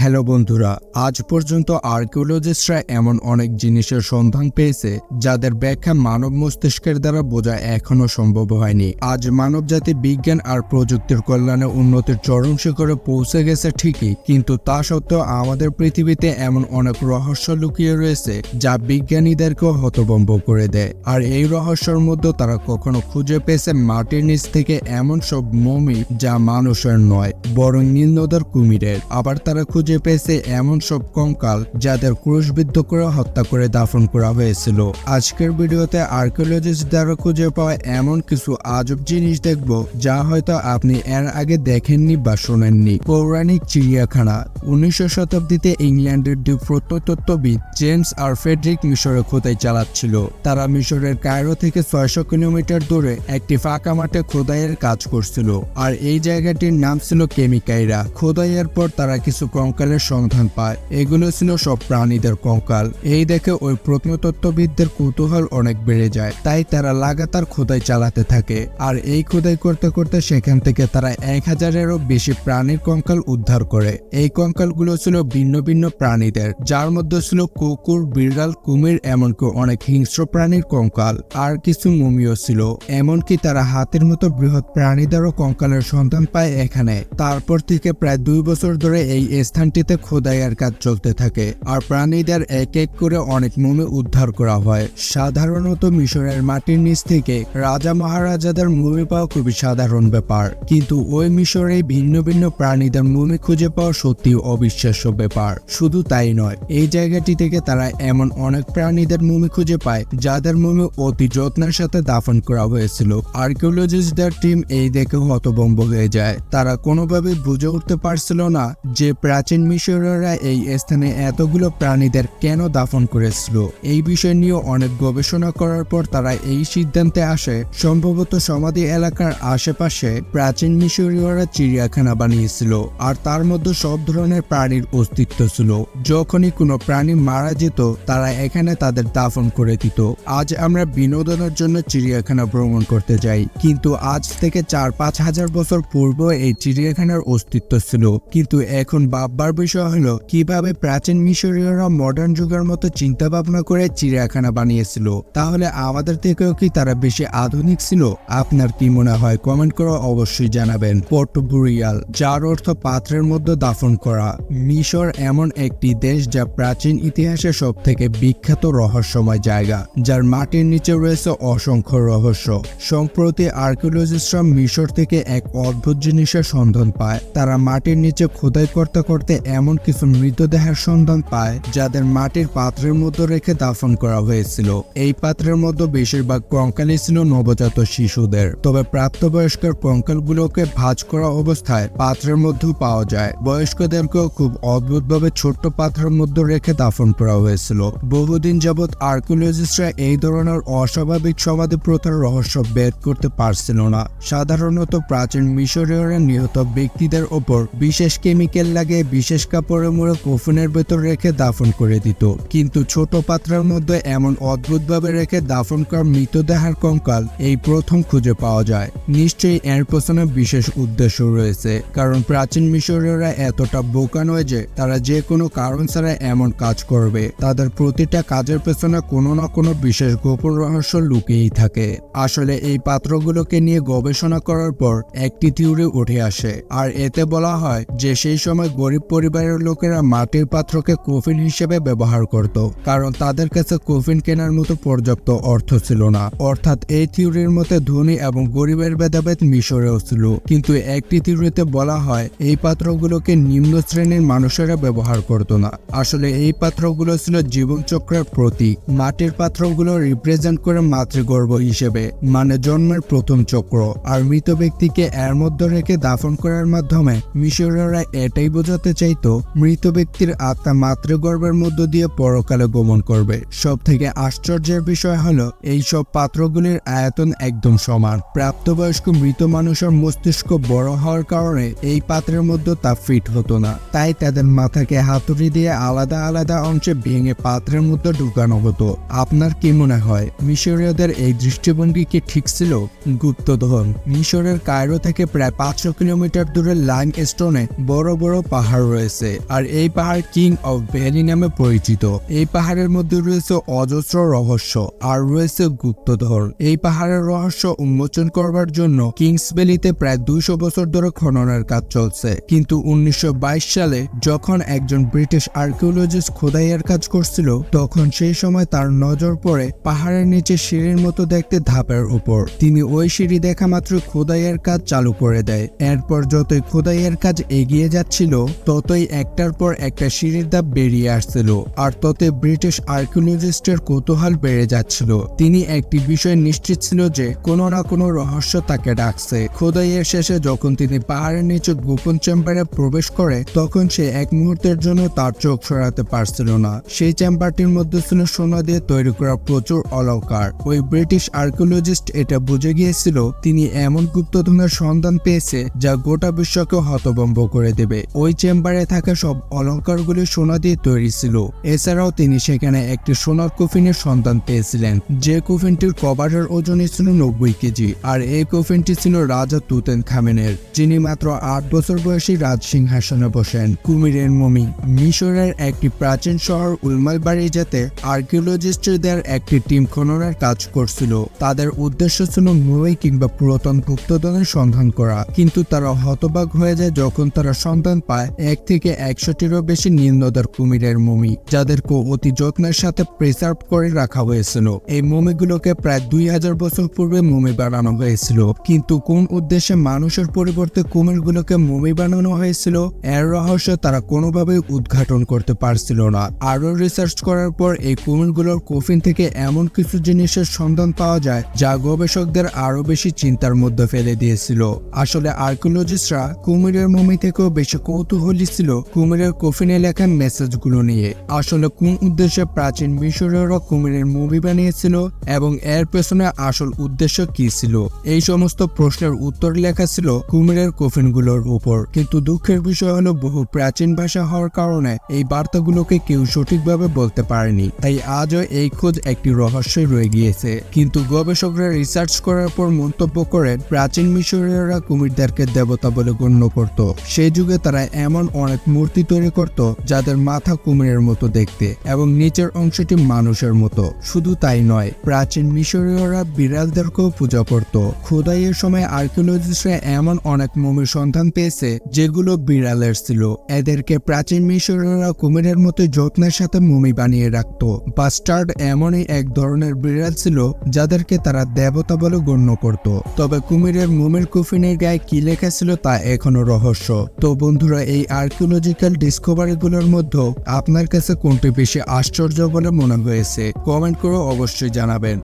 Hello বন্ধুরা, আজ পর্যন্ত আর্কিওলজিস্টরা এমন অনেক জিনিসের সন্ধান পেয়েছে যাদের ব্যাখ্যা মানব মস্তিষ্কের দ্বারা বোঝা এখনো সম্ভব হয়নি। আজ মানবজাতি বিজ্ঞান আর প্রযুক্তির কল্যাণে উন্নতির চরম শিখরে পৌঁছে গেছে ঠিকই, কিন্তু তা সত্ত্বেও আমাদের পৃথিবীতে এমন অনেক রহস্য লুকিয়ে রয়েছে যা বিজ্ঞানীদেরকেও হতভম্ব করে দেয়। আর এই রহস্যের মধ্যে তারা কখনো খুঁজে পেয়েছে মাটির নিচ থেকে এমন সব মমি যা মানুষের নয় বরং নীলনদের কুমিরের। আবার তারা খুঁজে পেয়েছে এমন সব কঙ্কাল যাদের ক্রুশবিদ্ধ করে হত্যা করে দাফন করা হয়েছিল। আজকের ভিডিওতে আর্কিওলজিস্ট দ্বারা খুঁজে পাওয়া এমন কিছু আজব জিনিস দেখব যা হয়তো আপনি এর আগে দেখেননি বা শোনেননি। পৌরাণিক চিড়িয়াখানা। 19শ শতাব্দীতে ইংল্যান্ডের দুই প্রত্নতত্ত্ববিদ জেমস আর ফ্রেডরিক মিশরে খোদাই চালাচ্ছিল। তারা মিশরের কায়রো থেকে 600 কিলোমিটার দূরে একটি ফাঁকা মাঠে খোদাইয়ের কাজ করছিল, আর এই জায়গাটির নাম ছিল কেমিকাইরা। খোদাইয়ের পর তারা কিছু কঙ্কালের সন্ধান পায়। এগুলো ছিল সব প্রাণীদের কঙ্কাল। এই দেখে ওই প্রত্নতত্ত্ববিদদের কৌতূহল অনেক বেড়ে যায়, তাই তারা লাগাতার খোদাই চালাতে থাকে। আর এই খোদাই করতে করতে সেখান থেকে তারা 1000-এরও বেশি প্রাণীর কঙ্কাল উদ্ধার করে। এই কঙ্কালগুলো ছিল ভিন্ন ভিন্ন প্রাণীদের, যার মধ্যে ছিল কুকুর, বিড়াল, কুমির, এমনকি অনেক হিংস্র প্রাণীর কঙ্কাল আর কিছু মুমিও ছিল। এমনকি তারা হাতির মতো বৃহৎ প্রাণীদেরও কঙ্কালের সন্ধান পায় এখানে। তারপর থেকে প্রায় 2 বছর ধরে এই স্থানটিতে খোদাইয়ের কাজ চলতে থাকে, আর প্রাণীদের এক এক করে অনেক মুমি উদ্ধার করা হয়। সাধারণত মিশরের মাটির নিচ থেকে রাজা মহারাজাদের মুমি পাওয়া খুবই সাধারণ ব্যাপার, কিন্তু ওই মিশরে ভিন্ন ভিন্ন প্রাণীদের মুমি খুঁজে পাওয়া সত্যি অবিশ্বাস্য ব্যাপার। শুধু তাই নয়, এই জায়গাটি থেকে তারা এমন অনেক প্রাণীদের মুমি খুঁজে পায় যাদের মুমি অতি যত্নের সাথে দাফন করা হয়েছিল। আর্কিওলজিস্টদের টিম এই দেখে হতভম্ব হয়ে যায়। তারা কোনোভাবে বুঝে উঠতে পারছিল না যে প্রাচীন মিশরীয়রা এই স্থানে এতগুলো প্রাণীদের কেন দাফন করেছিল। এই বিষয় নিয়ে অনেক গবেষণা করার পর তারা এই সিদ্ধান্তে আসে সম্ভবত সমাধি এলাকার আশেপাশে প্রাচীন মিশরীয়রা চিড়িয়াখানা বানিয়েছিল, আর তার মধ্যে সব ধরনের প্রাণীর অস্তিত্ব ছিল। যখনই কোনো প্রাণী মারা যেত তারা এখানে তাদের দাফন করে দিত। আজ আমরা বিনোদনের জন্য চিড়িয়াখানা ভ্রমণ করতে যাই, কিন্তু আজ থেকে 4-5 হাজার বছর পূর্বে এই চিড়িয়াখানার অস্তিত্ব ছিল। কিন্তু এখন ভাববার বিষয় হলো কিভাবে প্রাচীন মিশরীয়রা মডার্ন যুগের মতো চিন্তা ভাবনা করে চিড়িয়াখানা বানিয়েছিল। তাহলে আমাদের থেকেও কি তারা বেশি আধুনিক ছিল? আপনার কি মনে হয় কমেন্ট করে অবশ্যই জানাবেন। পর্টোবুরিয়াল, যার অর্থ পাত্রের মধ্যে দাফন করা। মিশর এমন একটি দেশ যা প্রাচীন ইতিহাসে সব থেকে বিখ্যাত রহস্যময় জায়গা, যার মাটির নিচে রয়েছে অসংখ্য রহস্য। সম্প্রতি আর্কিওলজিস্টরা মিশর থেকে এক অদ্ভুত জিনিসের সন্ধান পায়। তারা মাটির নিচে খোদাই করতে করতে এমন কিছু মৃতদেহের সন্ধান পায় যাদের মাটির পাত্রের মধ্যে রেখে দাফন করা হয়েছিল। এই পাত্রের মধ্যে বেশিরভাগ কঙ্কালই ছিল নবজাত শিশুদের, তবে প্রাপ্তবয়স্কের কঙ্কালগুলোকে ভাঁজ করা অবস্থায় পাত্রের মধ্যেও পাওয়া যায়। বয়স্কদেরকেও খুব অদ্ভুতভাবে ছোট্ট পাত্রের মধ্যে রেখে দাফন করা হয়েছিল। বহুদিন যাবৎ আর্কিওলজিস্টরা এই ধরনের অস্বাভাবিক সমাধি প্রথার রহস্য বের করতে পারছিল না। সাধারণত প্রাচীন মিশরীয়রা নিহত ব্যক্তিদের ওপর বিশেষ কেমিক্যাল লাগিয়ে বিশেষ কাপড়ে মুড়ে কফিনের ভেতর রেখে দাফন করে দিত, কিন্তু ছোট পাত্রের মধ্যে এমন অদ্ভুতভাবে রেখে দাফন করা মৃতদেহের কঙ্কাল এই প্রথম খুঁজে পাওয়া যায়। নিশ্চয়ই এর পেছনে বিশেষ উদ্দেশ্য রয়েছে, কারণ প্রাচীন মিশরীয়রা এতটা বোকা নয় যে তারা যে কোনো কারণ ছাড়া এমন কাজ করবে। তাদের প্রতিটা কাজের পেছনে কোনো না কোনো বিশেষ গোপন রহস্য লুকিয়েই থাকে। আসলে এই পাত্রগুলোকে নিয়ে গবেষণা করার পর একটি থিওরি উঠে আসে, আর এতে বলা হয় যে সেই সময় গরিব পরিবারের লোকেরা মাটির পাত্রকে কফিন হিসেবে ব্যবহার করত, কারণ তাদের কাছে কফিন কেনার মতো পর্যাপ্ত অর্থ ছিল না। অর্থাৎ এই থিওরির মতে ধনী এবং গরিবের ভেদাভেদ মিশরেও ছিল, কিন্তু একটি থিওরিতে বলা হয় এই পাত্রগুলোকে নিম্ন শ্রেণীর মানুষেরা ব্যবহার করত না। আসলে এই পাত্রগুলো ছিল জীবনচক্রের প্রতীক। মাটির পাত্রগুলো রিপ্রেজেন্ট করে মাতৃগর্ভ হিসেবে, মানে জন্মের প্রথম চক্র। আর মৃত ব্যক্তিকে এর মধ্যে রেখে দাফন করার মাধ্যমে মিশরীয়রা এটাই বোঝাতে চাইতো মৃত ব্যক্তির আত্মা মাতৃগর্ভের মধ্য দিয়ে পরকালে গমন করবে। সব থেকে আশ্চর্যের বিষয় হলো এই সব পাত্রগুলির আয়তন একদম সমান। প্রাপ্তবয়স্ক মৃত মানুষের মস্তিষ্ক বড় হওয়ার কারণে এই পাত্রের মধ্যে তা ফিট হতো না, তাই তাদের মাথাকে হাতুড়ি দিয়ে আলাদা আলাদা অংশে ভেঙে পাত্রের মধ্যে ঢুকানো হতো। আপনার কি মনে হয় মিশরীয়দের এই দৃষ্টিভঙ্গি কি ঠিক ছিল? গুপ্তধন। মিশরের কায়রো থেকে প্রায় 500 কিলোমিটার দূরে লাইমস্টোনে বড় বড় পাহাড় রয়েছে, আর এই পাহাড় কিং অফ ভ্যালি নামে পরিচিত। এই পাহাড়ের মধ্যে রয়েছে অজস্র রহস্য আর রয়েছে গুপ্তধর। এই পাহাড়ের রহস্য উন্মোচন করবার জন্য কিংস ভ্যালিতে প্রায় 200 বছর ধরে খননের কাজ চলছে, কিন্তু 1922 সালে যখন একজন ব্রিটিশ আর্কিওলজিস্ট খোদাইয়ের কাজ করছিল, তখন সেই সময় তার নজর পড়ে পাহাড়ের নিচে সিঁড়ির মতো দেখতে ধাপের উপর। তিনি ওই সিঁড়ি দেখা মাত্র খোদাইয়ের কাজ চালু করে দেয়। এরপর যতই খোদাইয়ের কাজ এগিয়ে যাচ্ছিল, ততই একটার পর একটা সিঁড়ির ধাপ বেরিয়ে আসছিল, আর ততই ব্রিটিশ আর্কিওলজিস্টের কৌতূহল বেড়ে যাচ্ছিল। তিনি একটি বিষয় নিশ্চিত ছিল যে কোনো না কোনো রহস্য তাকে ডাকছে। খোদাইয়ের শেষে যখন তিনি পাহাড়ের নিচে গোপন চেম্বারে প্রবেশ করে, তখন সে এক মুহূর্তের জন্য তার চোখ সরাতে পারছিল না। সেই চেম্বারটির মধ্যে ছিল সোনা দিয়ে তৈরি করা প্রচুর অলংকার। ওই ব্রিটিশ আর্কিওলজিস্ট এটা বুঝে গিয়েছিল তিনি এমন গুপ্তধনের সন্ধান পেয়েছে যা গোটা বিশ্বকে হতভম্ব করে দেবে। ওই চেম্বারে থাকা সব অলংকারগুলি সোনা দিয়ে তৈরি ছিল। এছাড়াও তিনি সেখানে একটি সোনার কফিনের সন্ধান পেয়েছিলেন, যে কফিনটির কভারের ওজনই ছিল 90 কেজি। আর এই কফিনটি ছিল রাজা তুতেনখামেনের, যিনি মাত্র 8 বছর বয়সী রাজ সিংহাসনে বসেন। কুমিরের মমি। মিশরের একটি প্রাচীন শহর উলমালবাড়ি যেতে আর্কিওলজিস্টদের একটি টিম খননের কাজ করছিল। তাদের উদ্দেশ্য ছিল মমি কিংবা পুরাতন গুপ্তধনের সন্ধান করা, কিন্তু তারা হতবাক হয়ে যায় যখন তারা সন্ধান পায় 1 থেকে 100টিরও বেশি নীলনদের কুমিরের মমি, যাদেরকে অতি যত্নের সাথে প্রিজার্ভ করে রাখা হয়েছিল। এই মমিগুলোকে প্রায় 2000 বছর পূর্বে মমি বানানো হয়েছিল, কিন্তু কোন উদ্দেশ্যে মানুষের পরিবর্তে কুমিরগুলোকে মমি বানানো হয়েছিল, এর রহস্য তারা কোনোভাবেই উদ্ঘাটন করতে পারছিল না। আরো রিসার্চ করার পর এই কুমিরগুলোর কফিন থেকে এমন কিছু জিনিসের সন্ধান পাওয়া যায় যা গবেষকদের আরো বেশি চিন্তার মধ্যে ফেলে দিয়েছিল। আসলে আর্কিওলজিস্টরা কুমিরের মমি থেকেও বেশি কৌতূহলী ছিল কুমিরের কফিনে লেখা মেসেজগুলো নিয়ে। আসলে কোন উদ্দেশ্যে প্রাচীন মিশরীয়রা কুমিরের মমি বানিয়েছিল এবং এর পেছনে আসল উদ্দেশ্য কি ছিল, এই সমস্ত প্রশ্নের উত্তর লেখা ছিল কুমিরের কফিনগুলোর উপর। কিন্তু দুঃখের বিষয় হলো বহু প্রাচীন ভাষা হওয়ার কারণে এই বার্তাগুলোকে কেউ সঠিকভাবে বলতে পারেনি, তাই আজও এই খোঁজ একটি রহস্যই রয়ে গিয়েছে। কিন্তু গবেষকরা রিসার্চ করার পর মন্তব্য করেন প্রাচীন মিশরীয়রা কুমিরদেরকে দেবতা বলে গণ্য করত। সেই যুগে তারা এমন অনেক মূর্তি তৈরি করত যাদের মাথা কুমিরের মতো দেখতে এবং নিচের অংশটি মানুষের মতো। শুধু তাই নয়, প্রাচীন মিশরীয়রা বিড়ালদেরকেও পূজা করত। খোদাইয়ের সময় আর্কিওলজিস্টরা এমন অনেক মমির সন্ধান পেয়েছে যেগুলো বিড়ালের ছিল। এদেরকে প্রাচীন মিশরীয়রা কুমিরের মতো যত্নের সাথে মমি বানিয়ে রাখত। বাস্টার্ড এমনই এক ধরনের বিড়াল ছিল যাদেরকে তারা দেবতা বলে গণ্য করত। তবে কুমিরের মমির কফিনের গায়ে কি লেখা ছিল তা এখনো রহস্য। তো বন্ধুরা, এই আর্কিওলজিক্যাল ডিসকভারিগুলোর মধ্যে আপনার কাছে কোনটি বেশি আশ্চর্য বলে মনে হয়েছে কমেন্ট করে অবশ্যই জানাবেন।